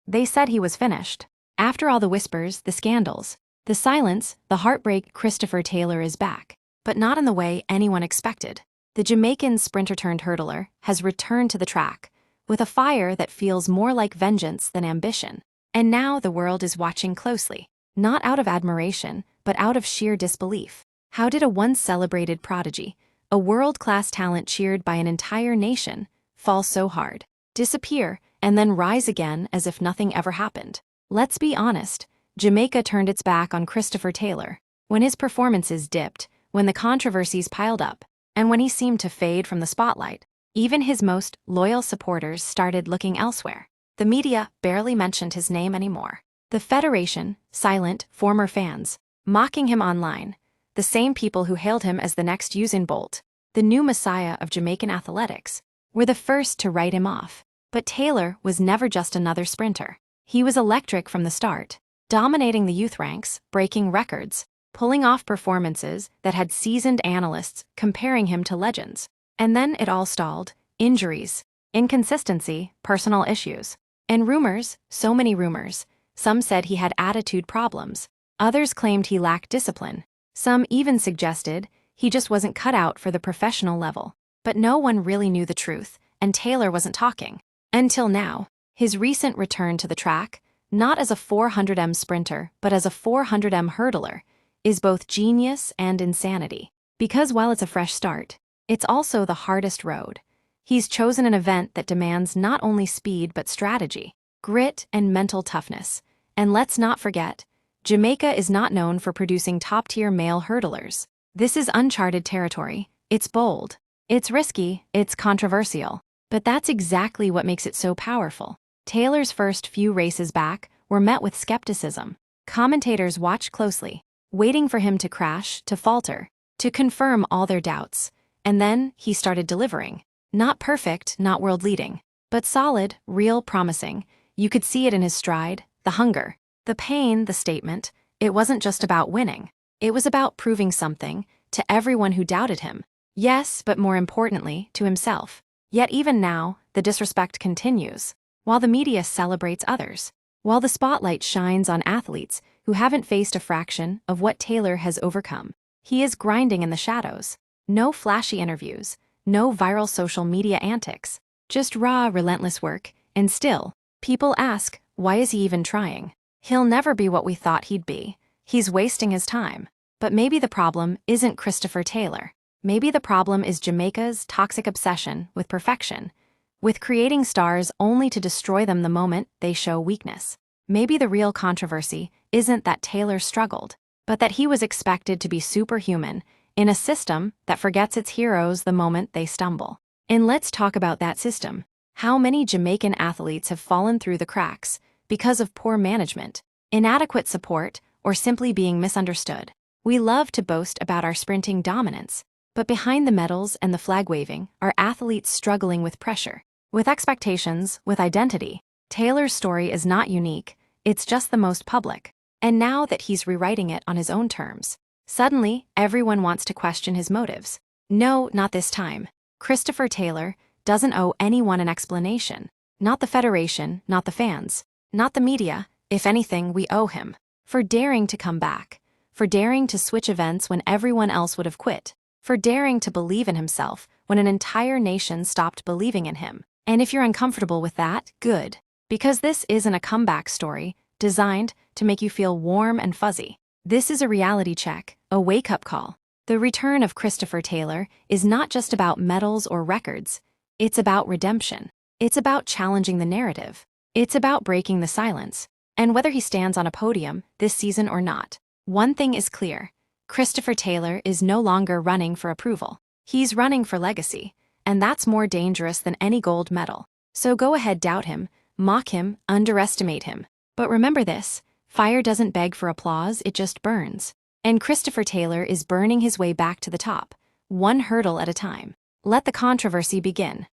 They said he was finished. After all the whispers, the scandals, the silence, the heartbreak, Christopher Taylor is back. But not in the way anyone expected. The Jamaican sprinter-turned-hurdler has returned to the track, with a fire that feels more like vengeance than ambition. And now the world is watching closely, not out of admiration, but out of sheer disbelief. How did a once celebrated prodigy, a world-class talent cheered by an entire nation, fall so hard, disappear, and then rise again as if nothing ever happened? Let's be honest, Jamaica turned its back on Christopher Taylor. When his performances dipped, when the controversies piled up, and when he seemed to fade from the spotlight, even his most loyal supporters started looking elsewhere. The media barely mentioned his name anymore. The Federation, silent, former fans, mocking him online, the same people who hailed him as the next Usain Bolt, the new messiah of Jamaican athletics, were the first to write him off. But Taylor was never just another sprinter. He was electric from the start, dominating the youth ranks, breaking records, pulling off performances that had seasoned analysts comparing him to legends. And then it all stalled. Injuries, inconsistency, personal issues. And rumors, so many rumors. Some said he had attitude problems. Others claimed he lacked discipline. Some even suggested he just wasn't cut out for the professional level. But no one really knew the truth, and Taylor wasn't talking. Until now, his recent return to the track, not as a 400m sprinter, but as a 400m hurdler, is both genius and insanity. Because while it's a fresh start, it's also the hardest road. He's chosen an event that demands not only speed but strategy, grit, and mental toughness. And let's not forget, Jamaica is not known for producing top-tier male hurdlers. This is uncharted territory. It's bold, it's risky, it's controversial. But that's exactly what makes it so powerful. Taylor's first few races back were met with skepticism. Commentators watched closely, waiting for him to crash, to falter, to confirm all their doubts. And then he started delivering. Not perfect, not world-leading, but solid, real, promising. You could see it in his stride, the hunger, the pain, the statement. It wasn't just about winning. It was about proving something to everyone who doubted him. Yes, but more importantly, to himself. Yet even now, the disrespect continues. While the media celebrates others, while the spotlight shines on athletes who haven't faced a fraction of what Taylor has overcome, he is grinding in the shadows. No flashy interviews, no viral social media antics, just raw, relentless work. And still, people ask, why is he even trying? He'll never be what we thought he'd be. He's wasting his time. But maybe the problem isn't Christopher Taylor. Maybe the problem is Jamaica's toxic obsession with perfection, with creating stars only to destroy them the moment they show weakness. Maybe the real controversy isn't that Taylor struggled, but that he was expected to be superhuman in a system that forgets its heroes the moment they stumble. And let's talk about that system. How many Jamaican athletes have fallen through the cracks because of poor management, inadequate support, or simply being misunderstood? We love to boast about our sprinting dominance, but behind the medals and the flag waving are athletes struggling with pressure, with expectations, with identity. Taylor's story is not unique, it's just the most public. And now that he's rewriting it on his own terms, suddenly everyone wants to question his motives. No, not this time. Christopher Taylor doesn't owe anyone an explanation. Not the Federation, not the fans, not the media. If anything, we owe him. For daring to come back. For daring to switch events when everyone else would have quit. For daring to believe in himself when an entire nation stopped believing in him. And if you're uncomfortable with that, good. Because this isn't a comeback story designed to make you feel warm and fuzzy. This is a reality check, a wake-up call. The return of Christopher Taylor is not just about medals or records. It's about redemption. It's about challenging the narrative. It's about breaking the silence. And whether he stands on a podium this season or not, one thing is clear. Christopher Taylor is no longer running for approval. He's running for legacy. And that's more dangerous than any gold medal. So go ahead, doubt him, mock him, underestimate him. But remember this, fire doesn't beg for applause, it just burns. And Christopher Taylor is burning his way back to the top, one hurdle at a time. Let the controversy begin.